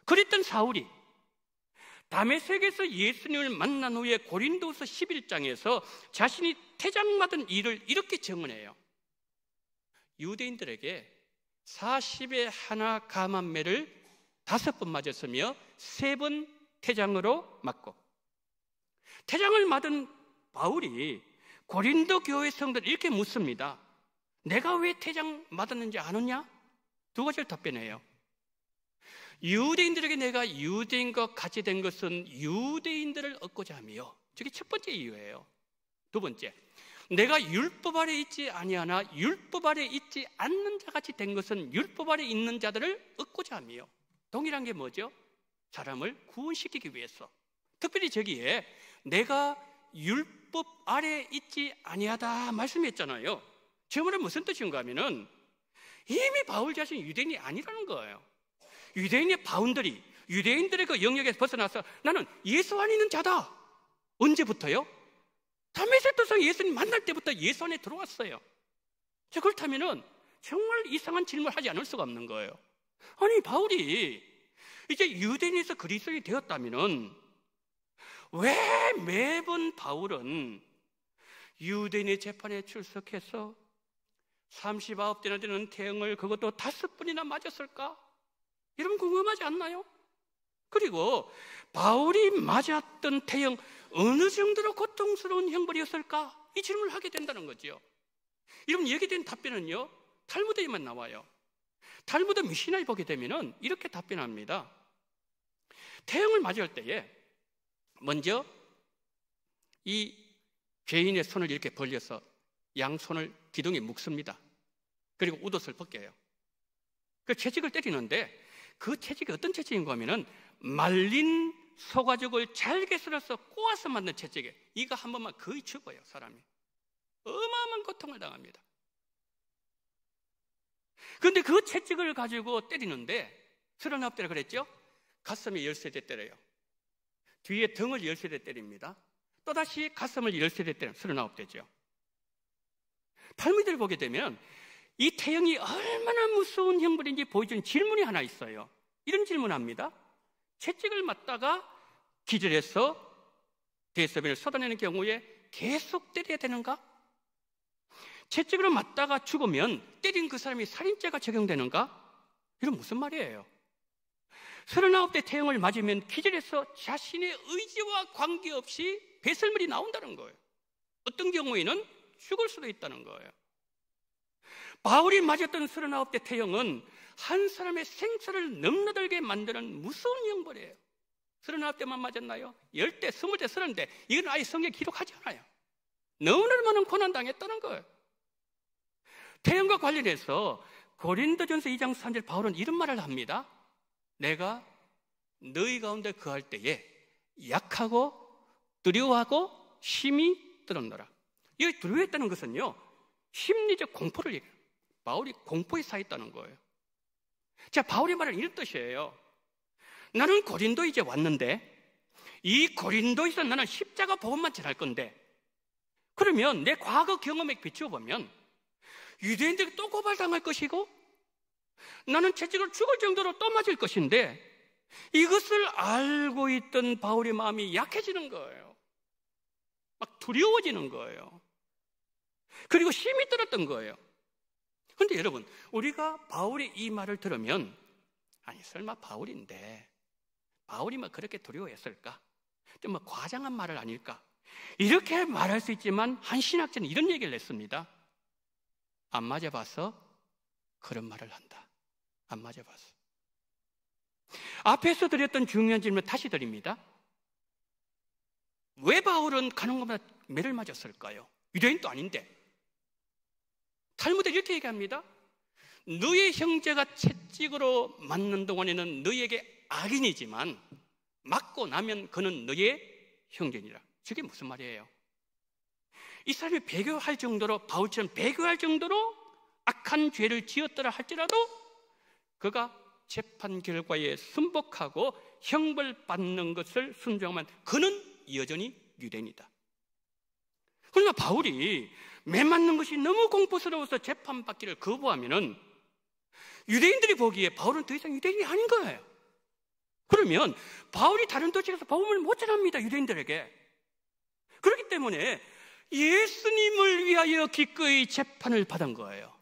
그랬던 사울이 다메섹에서 예수님을 만난 후에 고린도서 11장에서 자신이 태장받은 일을 이렇게 증언해요. 유대인들에게 40에 하나 감한매를 5번 맞았으며 3번 태장으로 맞고, 태장을 맞은 바울이 고린도 교회 성도들 이렇게 묻습니다. 내가 왜 태장 맞았는지 아느냐? 2가지를 답변해요. 유대인들에게 내가 유대인과 같이 된 것은 유대인들을 얻고자 하며, 저게 첫 번째 이유예요. 2번째, 내가 율법 아래 있지 아니하나 율법 아래 있지 않는 자같이 된 것은 율법 아래 있는 자들을 얻고자 하며, 동일한 게 뭐죠? 사람을 구원시키기 위해서. 특별히 저기에 내가 율법 아래 있지 아니하다 말씀했잖아요. 저 말은 무슨 뜻인가 하면은 이미 바울 자신이 유대인이 아니라는 거예요. 유대인의 바운더리, 유대인들의 그 영역에서 벗어나서 나는 예수 안에 있는 자다. 언제부터요? 다메섹 도상 예수님 만날 때부터 예수 안에 들어왔어요. 자, 그렇다면은 정말 이상한 질문을 하지 않을 수가 없는 거예요. 아니, 바울이 이제 유대인에서 그리스도인이 되었다면은 왜 매번 바울은 유대인의 재판에 출석해서 39대나 되는 태형을 그것도 5번이나 맞았을까? 여러분 궁금하지 않나요? 그리고 바울이 맞았던 태형 어느 정도로 고통스러운 형벌이었을까? 이 질문을 하게 된다는 거죠. 여러분 여기에 대한 답변은요, 탈무드에만 나와요. 탈무드 미시나에 보게 되면은 이렇게 답변합니다. 태형을 맞을 때에 먼저 이 죄인의 손을 이렇게 벌려서 양손을 기둥에 묶습니다. 그리고 웃옷을 벗겨요. 그 채찍을 때리는데 그 채찍이 어떤 채찍인가 하면은 말린 소가죽을 잘게 썰어서 꼬아서 만든 채찍이에요. 이거 한 번만 거의 죽어요. 사람이 어마어마한 고통을 당합니다. 그런데 그 채찍을 가지고 때리는데 39대라 그랬죠? 가슴에 13대 때려요. 뒤에 등을 13대 때립니다. 또다시 가슴을 13대 때려요. 39대죠. 탈무드를 보게 되면 이 태형이 얼마나 무서운 형벌인지 보여주는 질문이 하나 있어요. 이런 질문을 합니다. 채찍을 맞다가 기절해서 대소변을 쏟아내는 경우에 계속 때려야 되는가? 채찍으로 맞다가 죽으면 때린 그 사람이 살인죄가 적용되는가? 이건 무슨 말이에요? 39대 태형을 맞으면 기절해서 자신의 의지와 관계없이 배설물이 나온다는 거예요. 어떤 경우에는 죽을 수도 있다는 거예요. 바울이 맞았던 39대 태형은 한 사람의 생사를 넘나들게 만드는 무서운 형벌이에요. 39대만 맞았나요? 10대, 20대, 30대. 이건 아예 성경에 기록하지 않아요. 너무나 많은 고난당했다는 거예요. 태형과 관련해서 고린도전서 2장 3절 바울은 이런 말을 합니다. 내가 너희 가운데 거할 때에 약하고 두려워하고 심히 떨었노라. 이 두려워했다는 것은요, 심리적 공포를 얘기해요. 바울이 공포에 쌓였다는 거예요. 자, 바울의 말은 이런 뜻이에요. 나는 고린도에 이제 왔는데 이 고린도에서 나는 십자가 복음만 전할 건데, 그러면 내 과거 경험에 비추어 보면 유대인들이 또 고발당할 것이고 나는 채찍을 죽을 정도로 또 맞을 것인데, 이것을 알고 있던 바울의 마음이 약해지는 거예요. 막 두려워지는 거예요. 그리고 심히 떨었던 거예요. 그런데 여러분, 우리가 바울의 이 말을 들으면 아니 설마 바울인데 바울이 뭐 그렇게 두려워했을까? 좀 뭐 과장한 말을 아닐까? 이렇게 말할 수 있지만 한 신학자는 이런 얘기를 했습니다. 안 맞아봐서 그런 말을 한다. 안 맞아봐서. 앞에서 드렸던 중요한 질문 다시 드립니다. 왜 바울은 가는 것보다 매를 맞았을까요? 유대인도 아닌데. 탈무드 이렇게 얘기합니다. 너의 형제가 채찍으로 맞는 동안에는 너에게 악인이지만 맞고 나면 그는 너의 형제니라. 저게 무슨 말이에요? 이 사람이 배교할 정도로, 바울처럼 배교할 정도로 악한 죄를 지었더라 할지라도 그가 재판 결과에 순복하고 형벌받는 것을 순종하면 그는 여전히 유대인이다. 그러나 바울이 매 맞는 것이 너무 공포스러워서 재판받기를 거부하면은 유대인들이 보기에 바울은 더 이상 유대인이 아닌 거예요. 그러면 바울이 다른 도시에 가서 복음을 못 전합니다, 유대인들에게. 그렇기 때문에 예수님을 위하여 기꺼이 재판을 받은 거예요.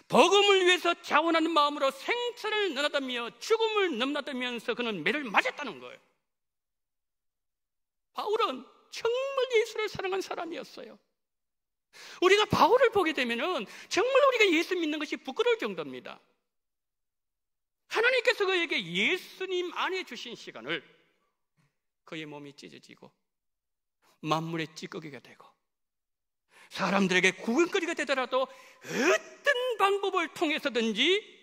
복음을 위해서 자원하는 마음으로 생사를 넘나다며 죽음을 넘나다면서 그는 매를 맞았다는 거예요. 바울은 정말 예수를 사랑한 사람이었어요. 우리가 바울을 보게 되면은 정말 우리가 예수 믿는 것이 부끄러울 정도입니다. 하나님께서 그에게 예수님 안에 주신 시간을 그의 몸이 찢어지고 만물의 찌꺼기가 되고 사람들에게 구경거리가 되더라도 어떤 방법을 통해서든지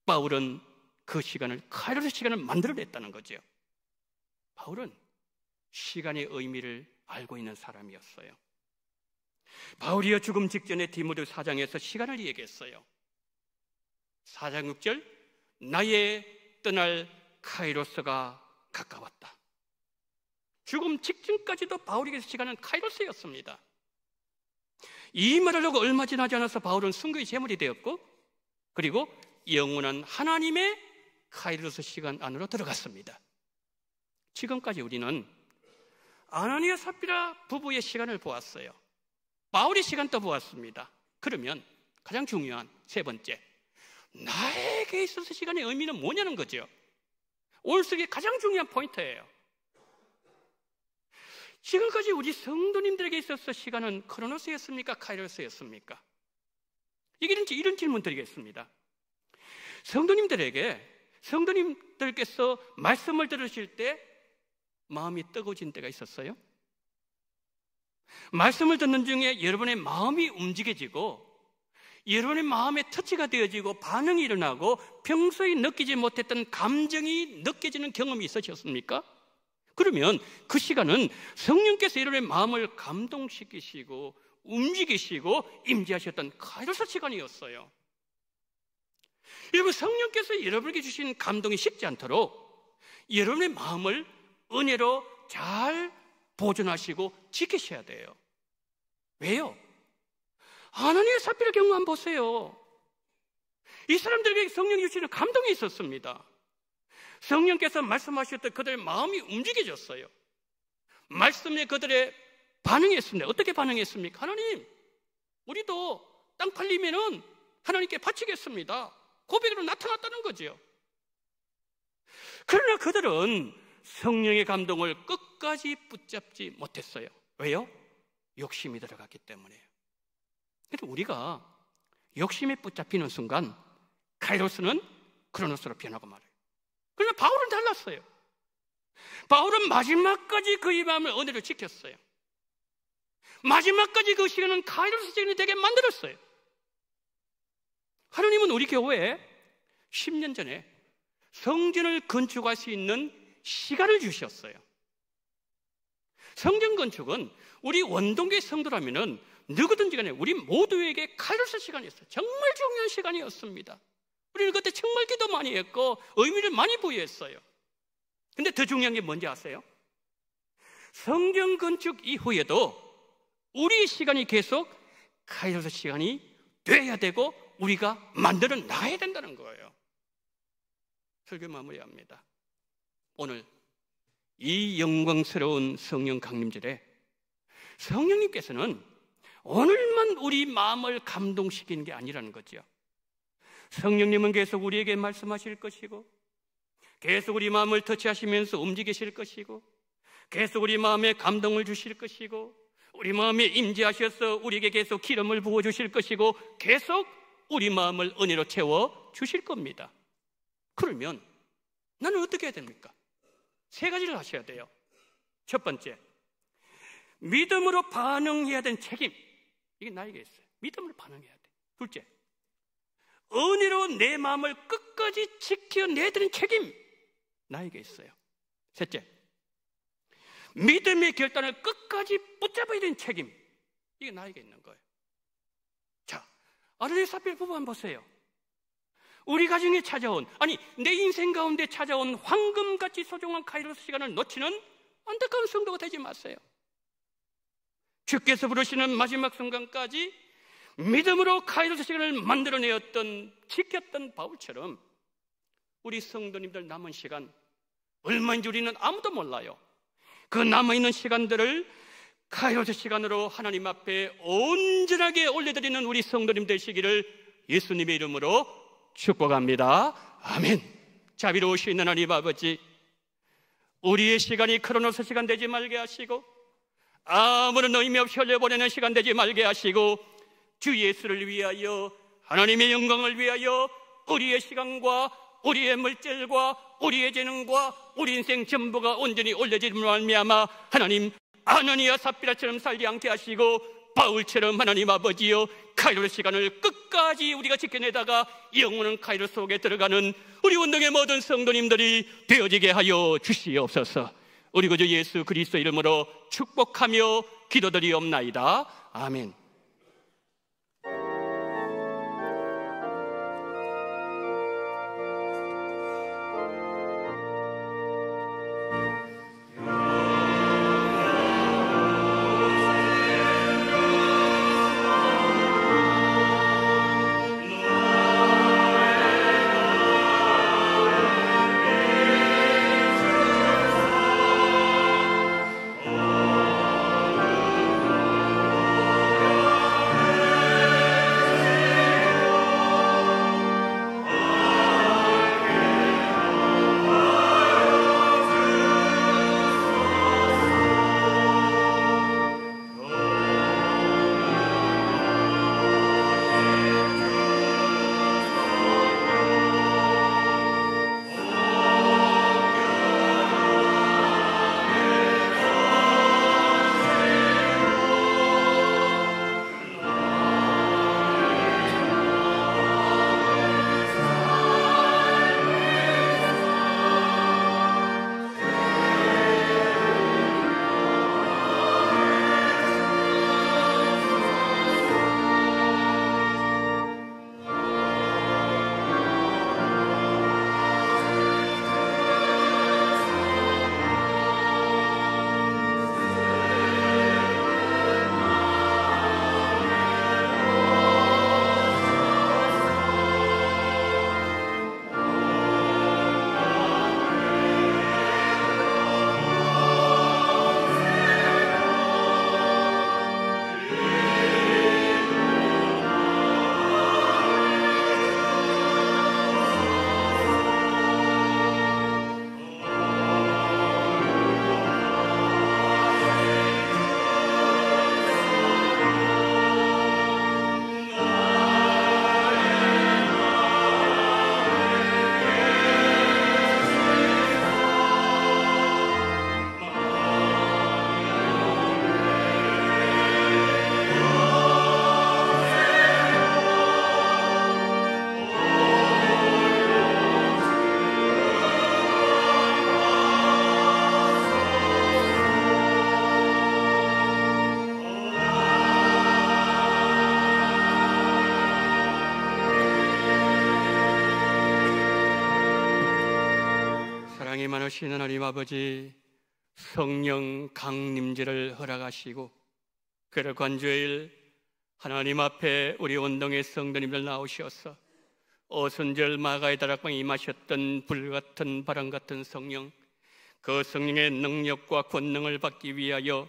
바울은 그 시간을, 카이로스 시간을 만들어냈다는 거죠. 바울은 시간의 의미를 알고 있는 사람이었어요. 바울이여 죽음 직전에 디모데 4장에서 시간을 얘기했어요. 4장 6절, 나의 떠날 카이로스가 가까웠다. 죽음 직전까지도 바울에게서 시간은 카이로스였습니다. 이 말을 하고 얼마 지나지 않아서 바울은 순교의 제물이 되었고, 그리고 영원한 하나님의 카이로스 시간 안으로 들어갔습니다. 지금까지 우리는 아나니아 삽비라 부부의 시간을 보았어요. 바울의 시간도 보았습니다. 그러면 가장 중요한 세 번째, 나에게 있어서 시간의 의미는 뭐냐는 거죠. 오늘 속에 가장 중요한 포인트예요. 지금까지 우리 성도님들에게 있어서 시간은 크로노스였습니까? 카이로스였습니까? 이런 질문 드리겠습니다. 성도님들께서 말씀을 들으실 때 마음이 뜨거워진 때가 있었어요? 말씀을 듣는 중에 여러분의 마음이 움직여지고 여러분의 마음에 터치가 되어지고 반응이 일어나고 평소에 느끼지 못했던 감정이 느껴지는 경험이 있으셨습니까? 그러면 그 시간은 성령께서 여러분의 마음을 감동시키시고 움직이시고 임재하셨던 카이로스 시간이었어요. 여러분, 성령께서 여러분에게 주신 감동이 식지 않도록 여러분의 마음을 은혜로 잘 보존하시고 지키셔야 돼요. 왜요? 아나니아 삽비라 경우 한번 보세요. 이 사람들에게 성령이 주시는 감동이 있었습니다. 성령께서 말씀하셨던 그들의 마음이 움직여졌어요. 말씀에 그들의 반응했습니다. 어떻게 반응했습니까? 하나님, 우리도 땅 팔리면은 하나님께 바치겠습니다. 고백으로 나타났다는 거죠. 그러나 그들은 성령의 감동을 끝까지 붙잡지 못했어요. 왜요? 욕심이 들어갔기 때문에요. 그래서 우리가 욕심에 붙잡히는 순간 카이로스는 크로노스로 변하고 말아요. 그러나 바울은 달랐어요. 바울은 마지막까지 그의 마음을 은혜로 지켰어요. 마지막까지 그 시간은 카이로스 시간이 되게 만들었어요. 하나님은 우리 교회에 10년 전에 성전을 건축할 수 있는 시간을 주셨어요. 성전 건축은 우리 원동교의 성도라면은 누구든지 간에 우리 모두에게 카이로스 시간이었어요. 정말 중요한 시간이었습니다. 우리는 그때 정말 기도 많이 했고 의미를 많이 부여했어요. 근데 더 중요한 게 뭔지 아세요? 성전 건축 이후에도 우리의 시간이 계속 카이로스 시간이 돼야 되고 우리가 만들어 놔야 된다는 거예요. 설교 마무리합니다. 오늘 이 영광스러운 성령 강림절에 성령님께서는 오늘만 우리 마음을 감동시키는 게 아니라는 거죠. 성령님은 계속 우리에게 말씀하실 것이고 계속 우리 마음을 터치하시면서 움직이실 것이고 계속 우리 마음에 감동을 주실 것이고 우리 마음에 임재하셔서 우리에게 계속 기름을 부어주실 것이고 계속 우리 마음을 은혜로 채워주실 겁니다. 그러면 나는 어떻게 해야 됩니까? 세 가지를 하셔야 돼요. 첫 번째, 믿음으로 반응해야 되는 책임. 이게 나에게 있어요. 믿음으로 반응해야 돼. 둘째, 은혜로 내 마음을 끝까지 지켜내야 되는 책임. 나에게 있어요. 셋째, 믿음의 결단을 끝까지 붙잡아야 되는 책임, 이게 나에게 있는 거예요. 자, 아르네사필 부부 한번 보세요. 우리 가정에 찾아온, 아니 내 인생 가운데 찾아온 황금같이 소중한 카이로스 시간을 놓치는 안타까운 성도가 되지 마세요. 주께서 부르시는 마지막 순간까지 믿음으로 카이로스 시간을 만들어내었던, 지켰던 바울처럼 우리 성도님들 남은 시간 얼마인지 우리는 아무도 몰라요. 그 남아있는 시간들을 카이로스 시간으로 하나님 앞에 온전하게 올려드리는 우리 성도님 되시기를 예수님의 이름으로 축복합니다. 아멘. 자비로우신 하나님 아버지, 우리의 시간이 크로노스 시간 되지 말게 하시고 아무런 의미 없이 흘려보내는 시간 되지 말게 하시고 주 예수를 위하여, 하나님의 영광을 위하여 우리의 시간과 우리의 물질과 우리의 재능과 우리 인생 전부가 온전히 올려짐으로 말미암아 하나님 아나니아 삽비라처럼 살지 않게 하시고 바울처럼 하나님 아버지여 카이로스 시간을 끝까지 우리가 지켜내다가 영원한 카이로스 속에 들어가는 우리 운동의 모든 성도님들이 되어지게 하여 주시옵소서. 우리 구주 예수 그리스도 이름으로 축복하며 기도드리옵나이다. 아멘. 많으신 하나님 아버지, 성령 강림제를 허락하시고 그를 관주일 하나님 앞에 우리 원동의 성도님들 나오셔서 오순절 마가의 다락방에 임하셨던 불같은 바람 같은 성령, 그 성령의 능력과 권능을 받기 위하여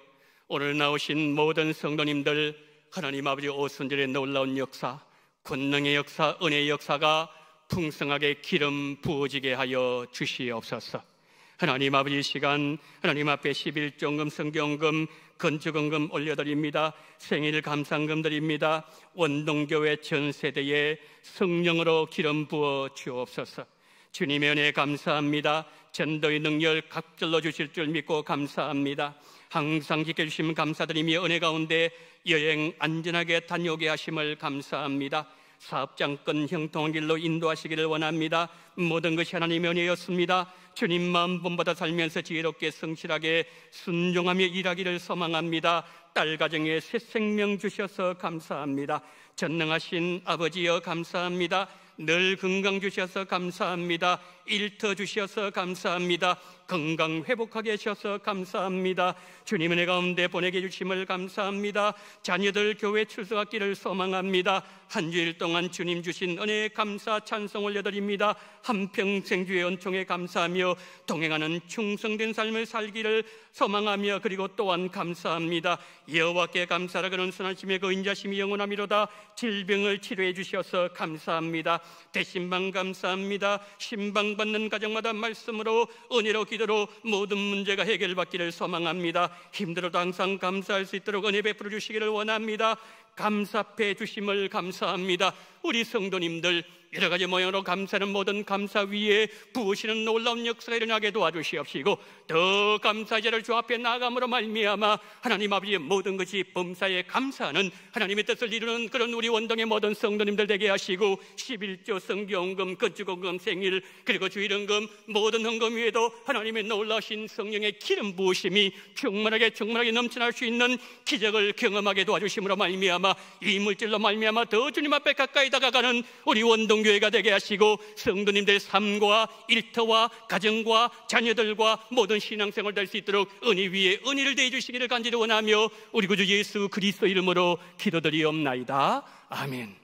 오늘 나오신 모든 성도님들 하나님 아버지 오순절의 놀라운 역사, 권능의 역사, 은혜의 역사가 풍성하게 기름 부어지게 하여 주시옵소서. 하나님 아버지 이 시간 하나님 앞에 11조금 성경금 건축원금 올려드립니다. 생일 감상금 드립니다. 원동교회 전 세대에 성령으로 기름 부어 주옵소서. 주님의 은혜 감사합니다. 전도의 능력 각절로 주실 줄 믿고 감사합니다. 항상 지켜주시면 감사드리며 은혜 가운데 여행 안전하게 다녀오게 하심을 감사합니다. 사업장권 형통한 길로 인도하시기를 원합니다. 모든 것이 하나님의 은혜였습니다. 주님 마음 본받아 살면서 지혜롭게 성실하게 순종하며 일하기를 소망합니다. 딸 가정에 새 생명 주셔서 감사합니다. 전능하신 아버지여 감사합니다. 늘 건강 주셔서 감사합니다. 일터 주셔서 감사합니다. 건강 회복하게 하셔서 감사합니다. 주님 은혜 가운데 보내게 주심을 감사합니다. 자녀들 교회 출석하기를 소망합니다. 한 주일 동안 주님 주신 은혜에 감사 찬송 올려드립니다. 한평생 주의 은총에 감사하며 동행하는 충성된 삶을 살기를 소망하며 그리고 또한 감사합니다. 여호와께 감사라 그는 선하심의 그 인자심이 영원하미로다. 질병을 치료해 주셔서 감사합니다. 대신방 감사합니다. 신방 받는 가정마다 말씀으로 은혜로 기도로 모든 문제가 해결받기를 소망합니다. 힘들어도 항상 감사할 수 있도록 은혜 베풀어 주시기를 원합니다. 감사패 주심을 감사합니다. 우리 성도님들 여러 가지 모양으로 감사하는 모든 감사 위에 부으시는 놀라운 역사가 일어나게 도와주시옵시고 더 감사의 자를 주 앞에 나아감으로 말미암아 하나님 아버지의 모든 것이 범사에 감사하는 하나님의 뜻을 이루는 그런 우리 원동의 모든 성도님들 되게 하시고 11조 성경금, 건축원금, 생일 그리고 주일헌금 모든 헌금 위에도 하나님의 놀라신 성령의 기름 부으심이 충만하게 넘쳐날 수 있는 기적을 경험하게 도와주심으로 말미암아 이 물질로 말미암아 더 주님 앞에 가까이 다가가는 우리 원동교회가 되게 하시고 성도님들의 삶과 일터와 가정과 자녀들과 모든 신앙생활 될 수 있도록 은혜 위에 은혜를 더해 주시기를 간절히 원하며 우리 구주 예수 그리스도 이름으로 기도드리옵나이다. 아멘.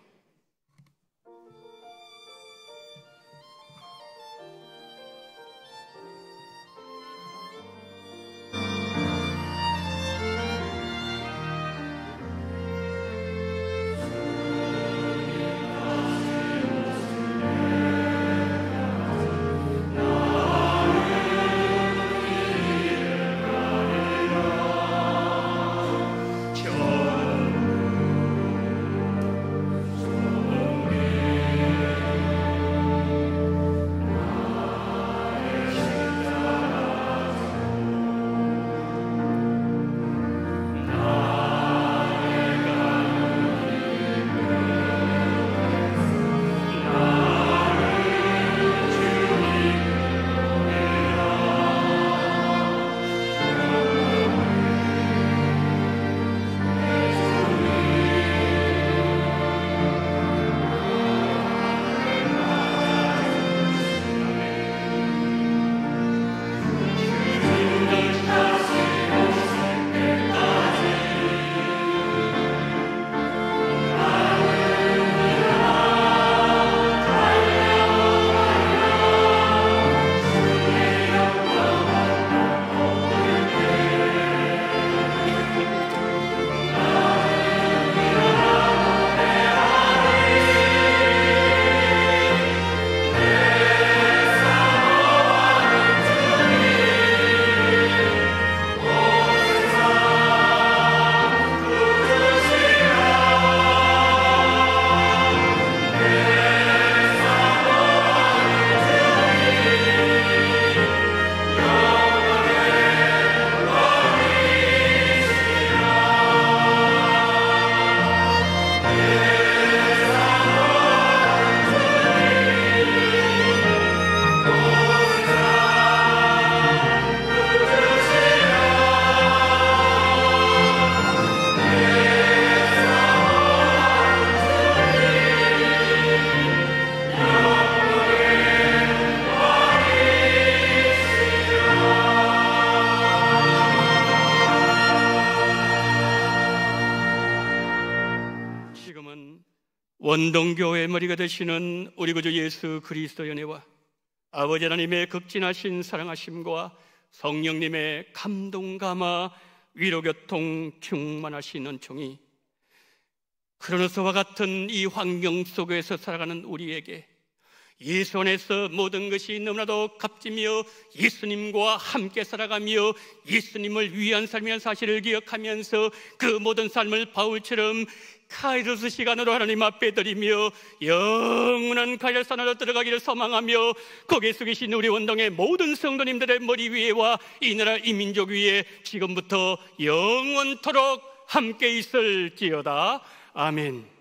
원동교회의 머리가 되시는 우리 구주 예수 그리스도의 은혜와 아버지 하나님의 극진하신 사랑하심과 성령님의 감동 감화 위로교통 충만하신 은총이 크로노스와 같은 이 환경 속에서 살아가는 우리에게 예수 안에서 모든 것이 너무나도 값지며 예수님과 함께 살아가며 예수님을 위한 삶이라는 사실을 기억하면서 그 모든 삶을 바울처럼 카이로스 시간으로 하나님 앞에 드리며 영원한 가열산으로 들어가기를 소망하며 거기에 서 계신 우리 원동의 모든 성도님들의 머리 위에와 이 나라 이 민족 위에 지금부터 영원토록 함께 있을지어다. 아멘.